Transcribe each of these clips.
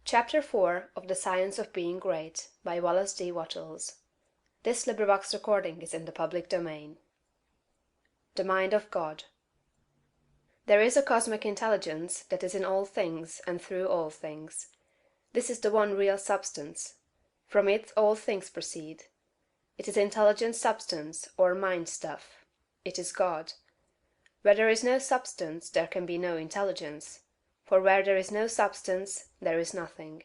Chapter 4 of The Science of Being Great by Wallace D. Wattles. The Mind of God. There is a cosmic intelligence that is in all things and through all things. This is the one real substance. From it all things proceed. It is intelligent substance, or mind stuff. It is God. Where there is no substance there can be no intelligence, for where there is no substance there is nothing.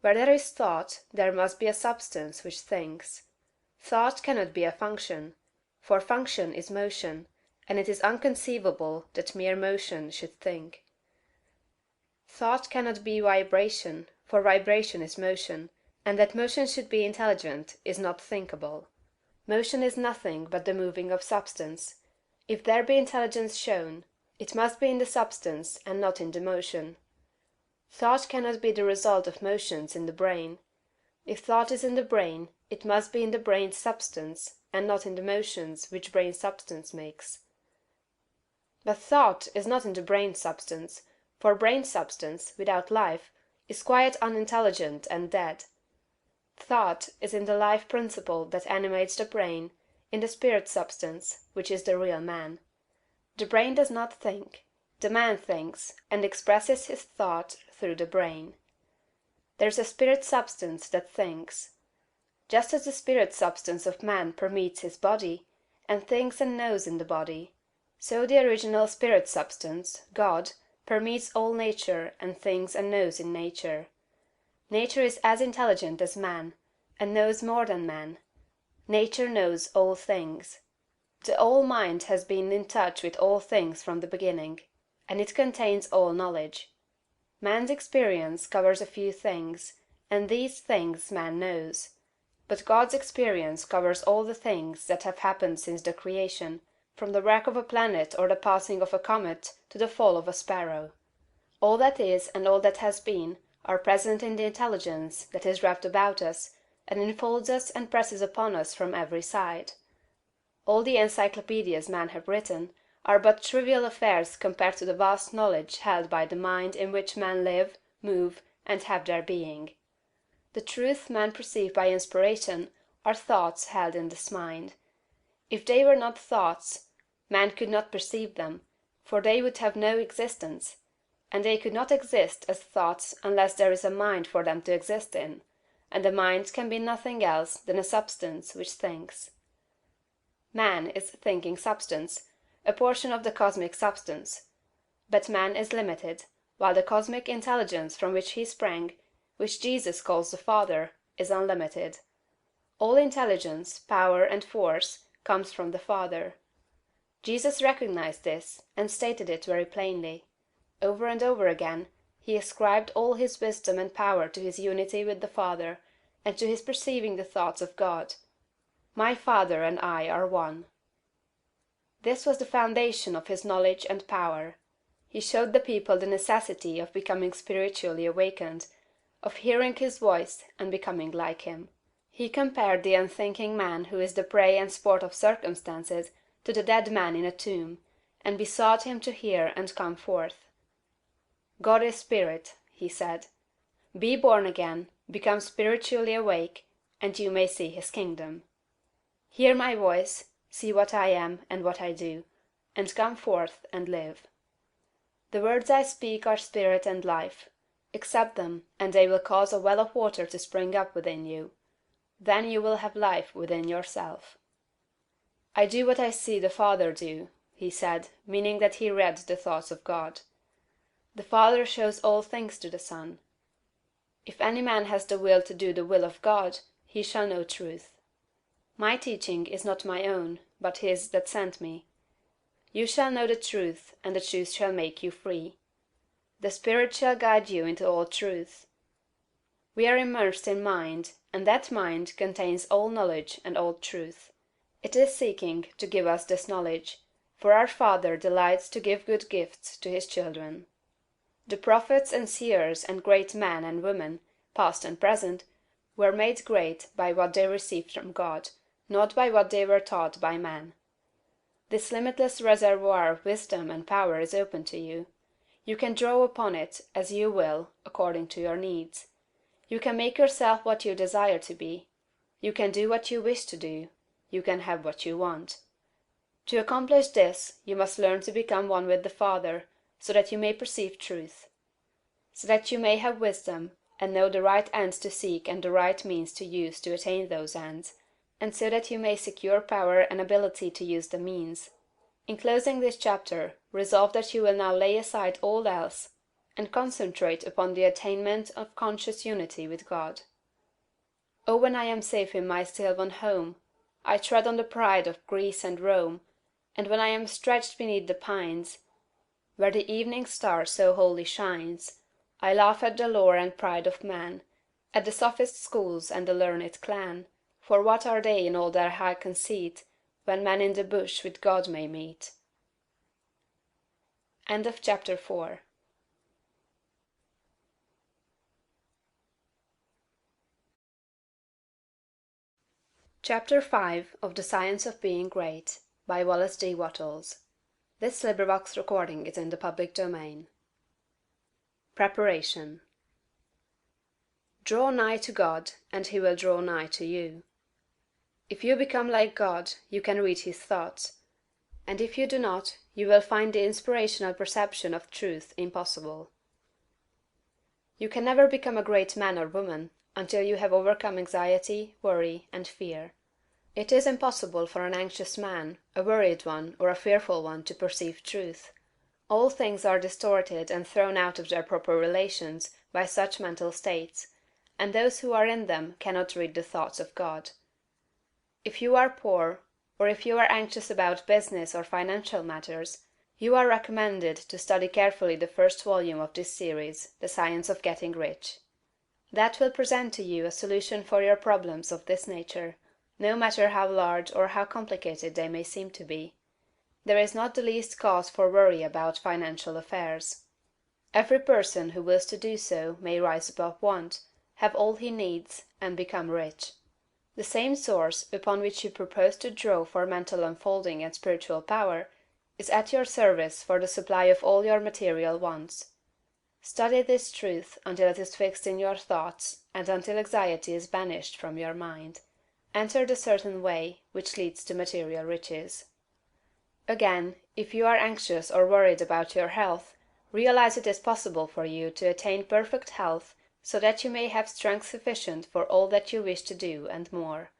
Where there is thought there must be a substance which thinks. Thought cannot be a function, for function is motion, and it is inconceivable that mere motion should think. Thought cannot be vibration, for vibration is motion, and that motion should be intelligent is not thinkable. Motion is nothing but the moving of substance. If there be intelligence shown, it must be in the substance and not in the motion. Thought cannot be the result of motions in the brain. If thought is in the brain, it must be in the brain's substance, and not in the motions which brain substance makes. But thought is not in the brain substance, for brain substance, without life, is quite unintelligent and dead. Thought is in the life principle that animates the brain, in the spirit substance, which is the real man. The brain does not think; the man thinks, and expresses his thought through the brain. There is a spirit substance that thinks. Just as the spirit substance of man permeates his body, and thinks and knows in the body, so the original spirit substance, God, permeates all nature, and thinks and knows in nature. Nature is as intelligent as man, and knows more than man. Nature knows all things. The All-Mind has been in touch with all things from the beginning, and it contains all knowledge. Man's experience covers a few things, and these things man knows. But God's experience covers all the things that have happened since the creation, from the wreck of a planet or the passing of a comet to the fall of a sparrow. All that is and all that has been are present in the intelligence that is wrapped about us, and enfolds us and presses upon us from every side. All the encyclopedias men have written are but trivial affairs compared to the vast knowledge held by the mind in which men live, move, and have their being. The truths men perceive by inspiration are thoughts held in this mind. If they were not thoughts, man could not perceive them, for they would have no existence, and they could not exist as thoughts unless there is a mind for them to exist in, and the mind can be nothing else than a substance which thinks. Man is thinking substance, a portion of the cosmic substance. But man is limited, while the cosmic intelligence from which he sprang, which Jesus calls the Father, is unlimited. All intelligence, power, and force comes from the Father. Jesus recognized this, and stated it very plainly. Over and over again, he ascribed all his wisdom and power to his unity with the Father, and to his perceiving the thoughts of God. My Father and I are one. This was the foundation of his knowledge and power. He showed the people the necessity of becoming spiritually awakened, of hearing his voice and becoming like him. He compared the unthinking man who is the prey and sport of circumstances to the dead man in a tomb, and besought him to hear and come forth. God is spirit, he said. Be born again, become spiritually awake, and you may see his kingdom. Hear my voice, see what I am and what I do, and come forth and live. The words I speak are spirit and life. Accept them, and they will cause a well of water to spring up within you. Then you will have life within yourself. I do what I see the Father do, he said, meaning that he read the thoughts of God. The Father shows all things to the Son. If any man has the will to do the will of God, he shall know truth. My teaching is not my own, but his that sent me. You shall know the truth, and the truth shall make you free. The Spirit shall guide you into all truth. We are immersed in mind, and that mind contains all knowledge and all truth. It is seeking to give us this knowledge, for our Father delights to give good gifts to his children. The prophets and seers and great men and women, past and present, were made great by what they received from God, not by what they were taught by man. This limitless reservoir of wisdom and power is open to you. You can draw upon it as you will, according to your needs. You can make yourself what you desire to be. You can do what you wish to do. You can have what you want. To accomplish this, you must learn to become one with the Father, so that you may perceive truth. So that you may have wisdom, and know the right ends to seek and the right means to use to attain those ends, and so that you may secure power and ability to use the means. In closing this chapter, resolve that you will now lay aside all else, and concentrate upon the attainment of conscious unity with God. Oh, when I am safe in my sylvan home, I tread on the pride of Greece and Rome, and when I am stretched beneath the pines, where the evening star so wholly shines, I laugh at the lore and pride of man, at the sophist schools and the learned clan, for what are they in all their high conceit, when man in the bush with God may meet? End of chapter 4. Chapter 5 of The Science of Being Great, by Wallace D. Wattles. This recording is in the public domain. Preparation. Draw nigh to God, and he will draw nigh to you. If you become like God, you can read his thoughts, and if you do not, you will find the inspirational perception of truth impossible. You can never become a great man or woman until you have overcome anxiety, worry, and fear. It is impossible for an anxious man, a worried one, or a fearful one to perceive truth. All things are distorted and thrown out of their proper relations by such mental states, and those who are in them cannot read the thoughts of God. If you are poor, or if you are anxious about business or financial matters, you are recommended to study carefully the first volume of this series, The Science of Getting Rich. That will present to you a solution for your problems of this nature, no matter how large or how complicated they may seem to be. There is not the least cause for worry about financial affairs. Every person who wills to do so may rise above want, have all he needs, and become rich. The same source upon which you propose to draw for mental unfolding and spiritual power is at your service for the supply of all your material wants. Study this truth until it is fixed in your thoughts and until anxiety is banished from your mind. Enter the certain way which leads to material riches. Again, if you are anxious or worried about your health, realize it is possible for you to attain perfect health so that you may have strength sufficient for all that you wish to do and more.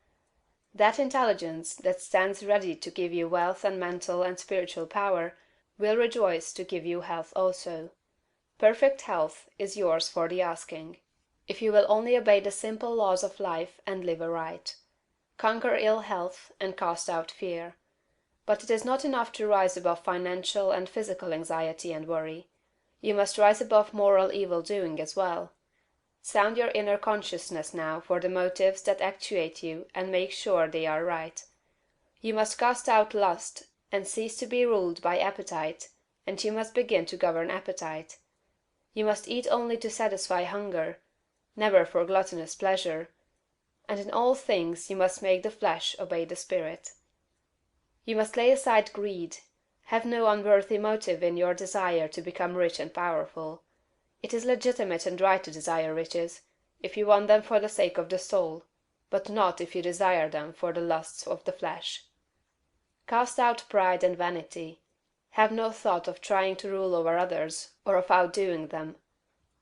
That intelligence that stands ready to give you wealth and mental and spiritual power will rejoice to give you health also. Perfect health is yours for the asking, if you will only obey the simple laws of life and live aright. Conquer ill health and cast out fear. But it is not enough to rise above financial and physical anxiety and worry. You must rise above moral evil doing as well. Sound your inner consciousness now for the motives that actuate you and make sure they are right. You must cast out lust and cease to be ruled by appetite, and you must begin to govern appetite. You must eat only to satisfy hunger, never for gluttonous pleasure, and in all things you must make the flesh obey the spirit. You must lay aside greed. Have no unworthy motive in your desire to become rich and powerful. It is legitimate and right to desire riches, if you want them for the sake of the soul, but not if you desire them for the lusts of the flesh. Cast out pride and vanity. Have no thought of trying to rule over others, or of outdoing them.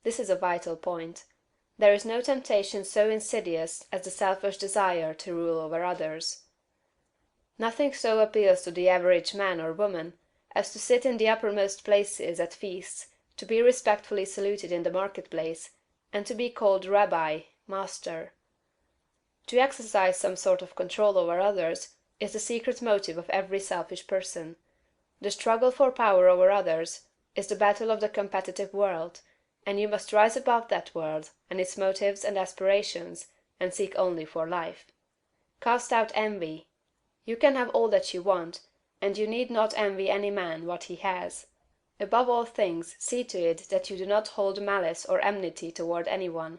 This is a vital point. There is no temptation so insidious as the selfish desire to rule over others. Nothing so appeals to the average man or woman as to sit in the uppermost places at feasts, to be respectfully saluted in the marketplace, and to be called Rabbi, Master. To exercise some sort of control over others is the secret motive of every selfish person. The struggle for power over others is the battle of the competitive world, and you must rise above that world and its motives and aspirations, and seek only for life. Cast out envy. You can have all that you want, and you need not envy any man what he has. Above all things, see to it that you do not hold malice or enmity toward any one.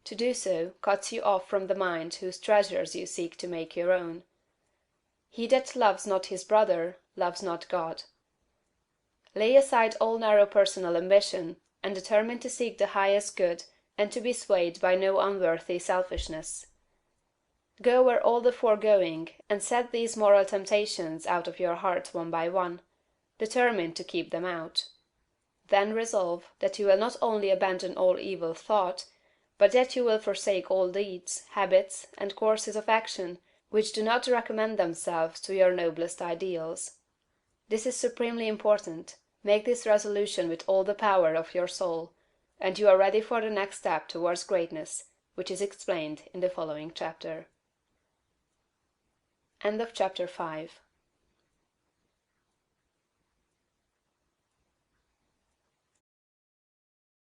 To do so cuts you off from the mind whose treasures you seek to make your own. He that loves not his brother loves not God. Lay aside all narrow personal ambition, and determine to seek the highest good and to be swayed by no unworthy selfishness. Go over all the foregoing, and set these moral temptations out of your heart one by one, determined to keep them out. Then resolve that you will not only abandon all evil thought, but that you will forsake all deeds, habits, and courses of action which do not recommend themselves to your noblest ideals. This is supremely important. Make this resolution with all the power of your soul, and you are ready for the next step towards greatness, which is explained in the following chapter. Chapter 6.